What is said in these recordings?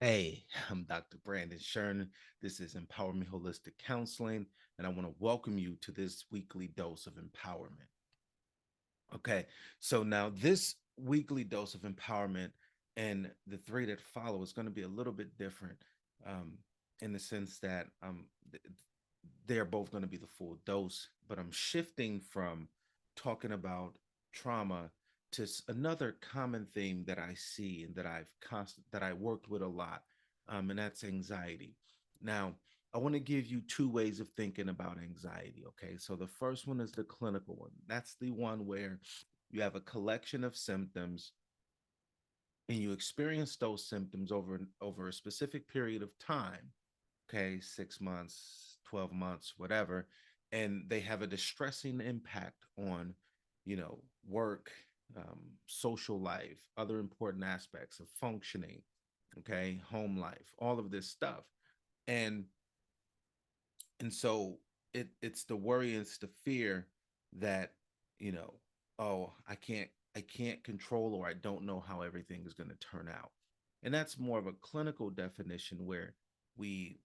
Hey, I'm Dr. Brandon Sherman. This is Empower Me Holistic Counseling, and I want to welcome you to this weekly dose of empowerment. Okay, so now this weekly dose of empowerment and the three that follow is going to be a little bit different um, in the sense that they're both going to be the full dose, but I'm shifting from talking about trauma to another common theme that I see and that that I worked with a lot, and that's anxiety. Now, I want to give you two ways of thinking about anxiety. Okay, so the first one is the clinical one. That's the one where you have a collection of symptoms and you experience those symptoms over a specific period of time. Okay, 6 months, 12 months, whatever, and they have a distressing impact on, work, social life, other important aspects of functioning. Okay, home life, all of this stuff, and so it's the worry, it's the fear that you know oh, I can't control, or I don't know how everything is going to turn out. And that's more of a clinical definition where we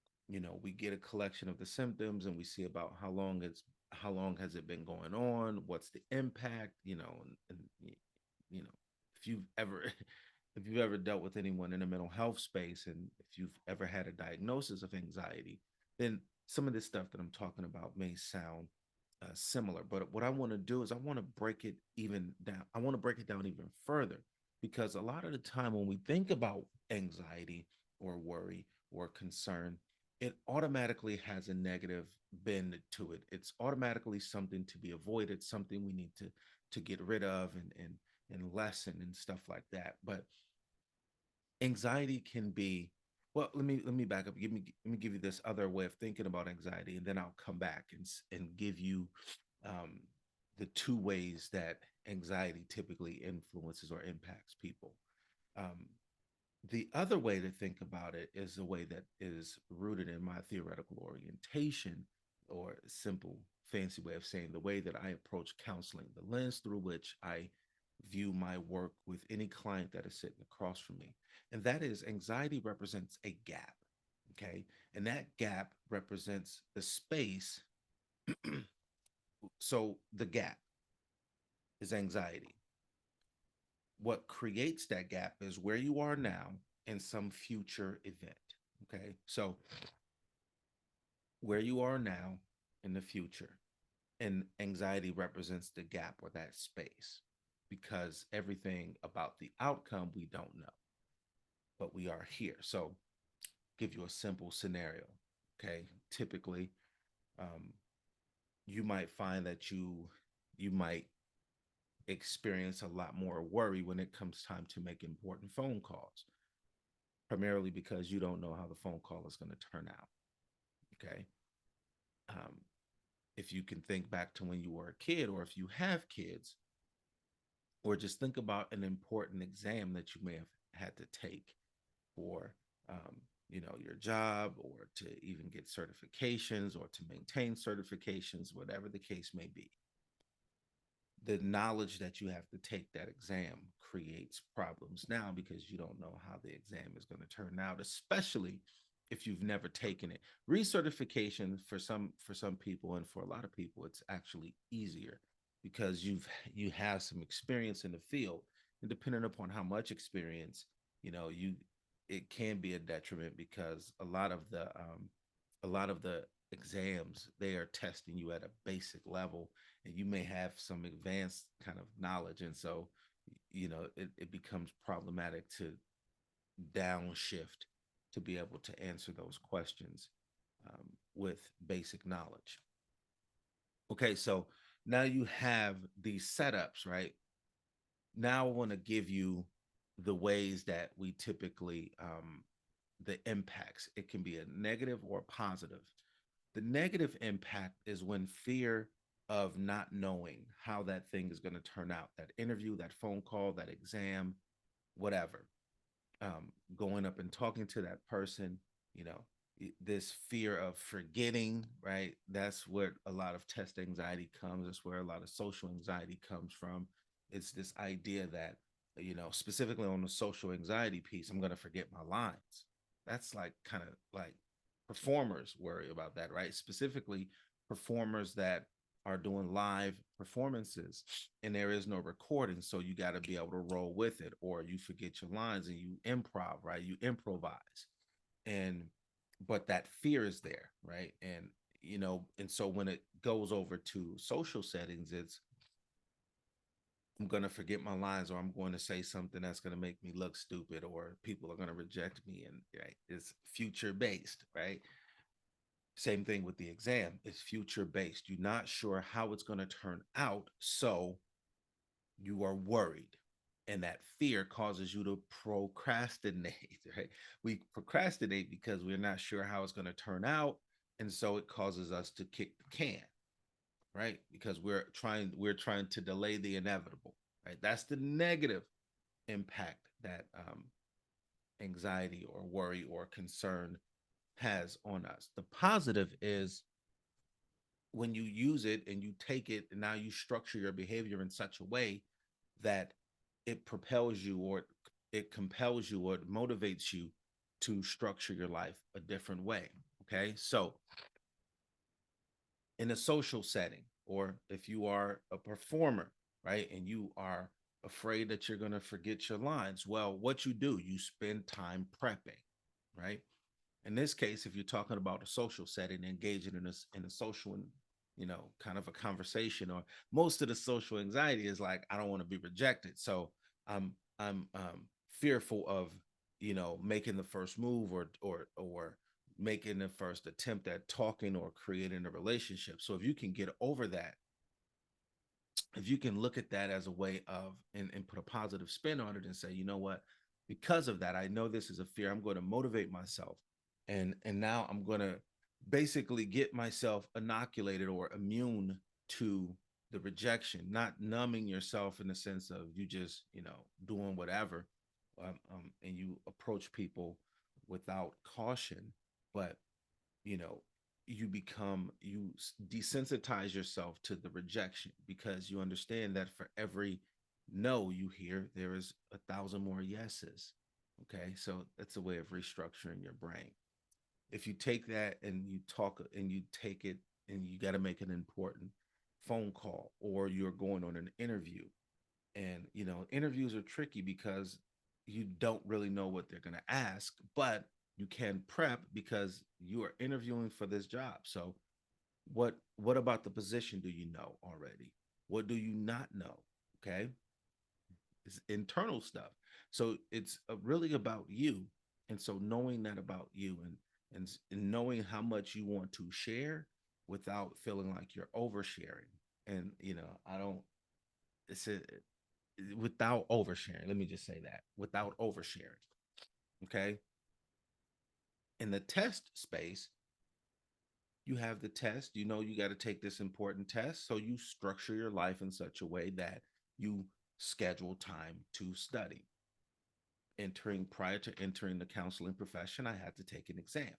we get a collection of the symptoms and we see about how long has it been going on, what's the impact, and you know if you've ever if you've ever dealt with anyone in a mental health space, and if you've ever had a diagnosis of anxiety, then some of this stuff that I'm talking about may sound similar. But what I want to do is I want to break it even down. I want to break it down even further, because a lot of the time when we think about anxiety or worry or concern, it automatically has a negative bend to it. It's automatically something to be avoided, something we need to get rid of and lessen and stuff like that. But anxiety can be, well, let me back up. Let me give you this other way of thinking about anxiety, and then I'll come back and give you um, the two ways that anxiety typically influences or impacts people. um, the other way to think about it is a way that is rooted in my theoretical orientation, or simple fancy way of saying the way that I approach counseling, the lens through which I view my work with any client that is sitting across from me. And that is, anxiety represents a gap. Okay. And that gap represents the space. So the gap is anxiety. What creates that gap is where you are now in some future event. Okay. So where you are now in the future, and anxiety represents the gap or that space, because everything about the outcome we don't know, but we are here. So give you a simple scenario. Okay. Typically, um, you might find that you might experience a lot more worry when it comes time to make important phone calls, primarily because you don't know how the phone call is going to turn out. Okay. Um, if you can think back to when you were a kid, or if you have kids, or just think about an important exam that you may have had to take for, um, your job, or to even get certifications, or to maintain certifications, whatever the case may be. The knowledge that you have to take that exam creates problems now, because you don't know how the exam is going to turn out, especially if you've never taken it. Recertification, for some people, and for a lot of people, it's actually easier, because you have some experience in the field. And depending upon how much experience, you it can be a detriment, because a lot of the exams, they are testing you at a basic level, and you may have some advanced kind of knowledge. And so it becomes problematic to downshift to be able to answer those questions with basic knowledge. Okay, so now you have these setups, right? Now I want to give you the ways that we typically the impacts. It can be a negative or a positive. The negative impact is when fear of not knowing how that thing is going to turn out, that interview, that phone call, that exam, whatever, going up and talking to that person, you know, this fear of forgetting, right? That's where a lot of test anxiety comes. That's where a lot of social anxiety comes from. It's this idea that, specifically on the social anxiety piece, I'm going to forget my lines. that's like kind of like performers worry about that, right? Specifically performers that are doing live performances and there is no recording, so you got to be able to roll with it, or you forget your lines and you improv, right? You improvise. And but that fear is there, right? And and so when it goes over to social settings, it's I'm going to forget my lines, or I'm going to say something that's going to make me look stupid, or people are going to reject me. And right, it's future based, right? Same thing with the exam. It's future based. You're not sure how it's going to turn out. So you are worried. And that fear causes you to procrastinate, right? We procrastinate because we're not sure how it's going to turn out. And so it causes us to kick the can, right? Because we're trying to delay the inevitable, right? That's the negative impact that anxiety or worry or concern has on us. The positive is when you use it and you take it and now you structure your behavior in such a way that it propels you, or it compels you, or it motivates you to structure your life a different way. Okay. So in a social setting, or if you are a performer, right, and you are afraid that you're going to forget your lines, well, what you do, you spend time prepping, right? In this case, if you're talking about a social setting, engaging in a social and kind of a conversation, or most of the social anxiety is like, I don't want to be rejected, so I'm fearful of making the first move, or making the first attempt at talking or creating a relationship. So if you can get over that, if you can look at that as a way of and put a positive spin on it and say, you know what, because of that, I know this is a fear. I'm going to motivate myself. And now I'm going to basically get myself inoculated or immune to the rejection, not numbing yourself in the sense of you just, doing whatever. And you approach people without caution, but you know you desensitize yourself to the rejection, because you understand that for every no you hear, there is 1,000 more yeses. Okay, so that's a way of restructuring your brain. If you take that and you talk and you take it, and you got to make an important phone call, or you're going on an interview, and interviews are tricky because you don't really know what they're going to ask, but you can prep because you are interviewing for this job. So what about the position do you know already? What do you not know? Okay, it's internal stuff. So it's really about you. And so knowing that about you, and knowing how much you want to share without feeling like you're oversharing. And I don't it's a without oversharing. Let me just say that, without oversharing. Okay. In the test space, you have the test, you got to take this important test. So you structure your life in such a way that you schedule time to study. Prior to entering the counseling profession, I had to take an exam.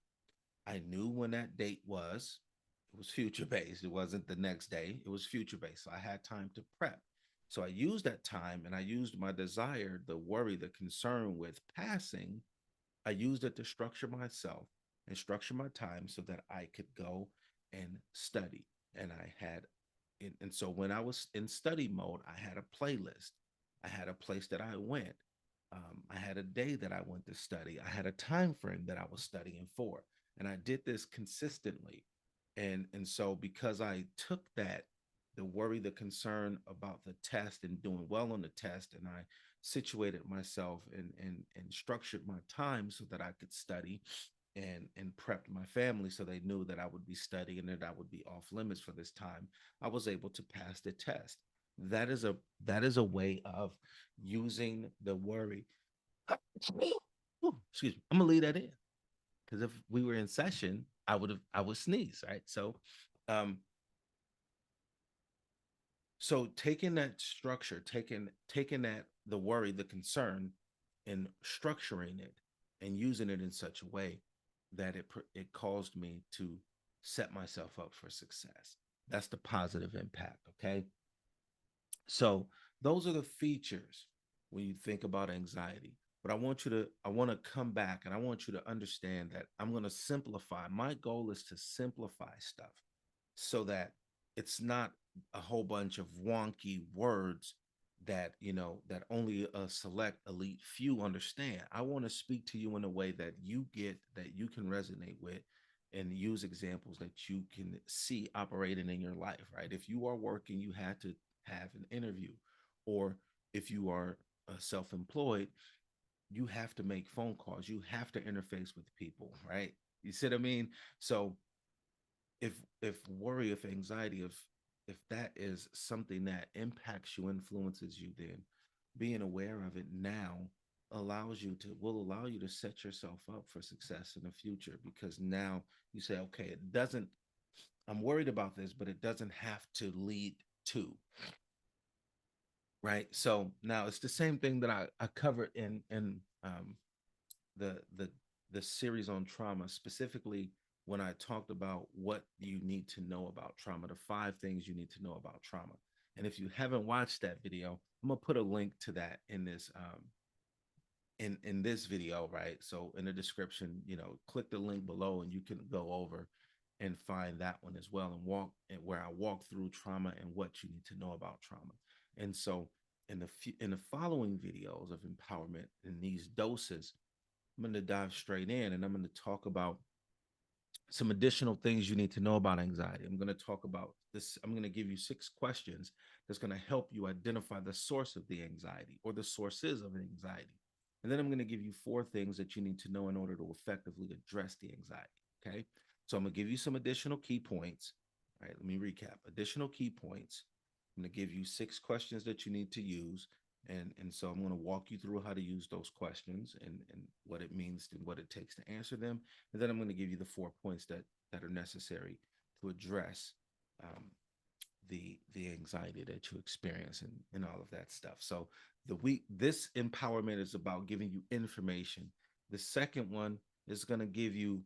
I knew when that date was. It was future based. It wasn't the next day. It was future based. So I had time to prep. So I used that time, and I used my desire, the worry, the concern with passing. I used it to structure myself and structure my time so that I could go and study. And so when I was in study mode, I had a playlist. I had a place that I went. I had a day that I went to study. I had a time frame that I was studying for, and I did this consistently. And so because I took that, the worry, the concern about the test and doing well on the test, and I situated myself and structured my time so that I could study, and prepped my family so they knew that I would be studying and that I would be off limits for this time, I was able to pass the test. That is a way of using the worry. Ooh, excuse me. I'm gonna leave that in, because if we were in session, I would sneeze, right? Um, so taking that structure, taking that the worry, the concern, and structuring it and using it in such a way that it caused me to set myself up for success. That's the positive impact. Okay. So those are the features when you think about anxiety. But I want to come back and I want you to understand that I'm going to simplify. My goal is to simplify stuff so that it's not a whole bunch of wonky words that, that only a select elite few understand. I want to speak to you in a way that you get, that you can resonate with, and use examples that you can see operating in your life, right? If you are working, you had to have an interview, or if you are self-employed, you have to make phone calls, you have to interface with people, right? You see what I mean? So if worry, if anxiety, if that is something that impacts you, influences you, then being aware of it now will allow you to set yourself up for success in the future, because now you say, okay, it doesn't, I'm worried about this, but it doesn't have to lead to, right? So now it's the same thing that I covered in the the the series on trauma, specifically when I talked about what you need to know about trauma, the 5 things you need to know about trauma. And if you haven't watched that video, I'm gonna put a link to that in this video, right? So in the description, click the link below and you can go over and find that one as well, and walk and where I walk through trauma and what you need to know about trauma. And so in the following videos of empowerment in these doses, I'm going to dive straight in and I'm going to talk about some additional things you need to know about anxiety. I'm going to talk about this. I'm going to give you 6 questions that's going to help you identify the source of the anxiety or the sources of anxiety. And then I'm going to give you 4 things that you need to know in order to effectively address the anxiety. Okay. So I'm going to give you some additional key points. All right. Let me recap additional key points. I'm going to give you 6 questions that you need to use, and so I'm going to walk you through how to use those questions and what it means and what it takes to answer them, and then I'm going to give you the 4 points that are necessary to address um, the anxiety that you experience and all of that stuff. So this empowerment is about giving you information. The second one is going to give you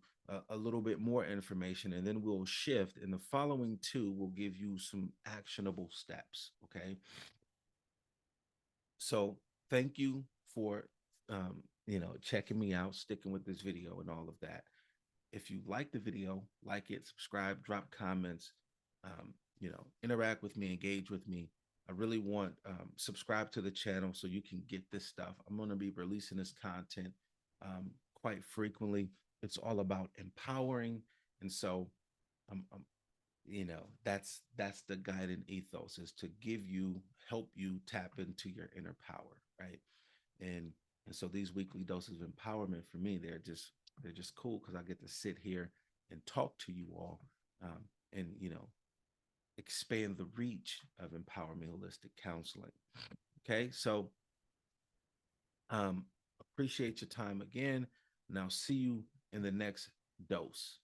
a little bit more information, and then we'll shift. And the following 2 will give you some actionable steps. Okay, so thank you for checking me out, sticking with this video and all of that. If you like the video, like it, subscribe, drop comments, interact with me, engage with me. I really want subscribe to the channel so you can get this stuff. I'm going to be releasing this content quite frequently. It's all about empowering, and so I'm that's the guiding ethos, is to help you tap into your inner power, right? And and so these weekly doses of empowerment for me, they're just cool because I get to sit here and talk to you all, and expand the reach of empowerment holistic counseling. Okay, so appreciate your time again, and I'll see you in the next dose.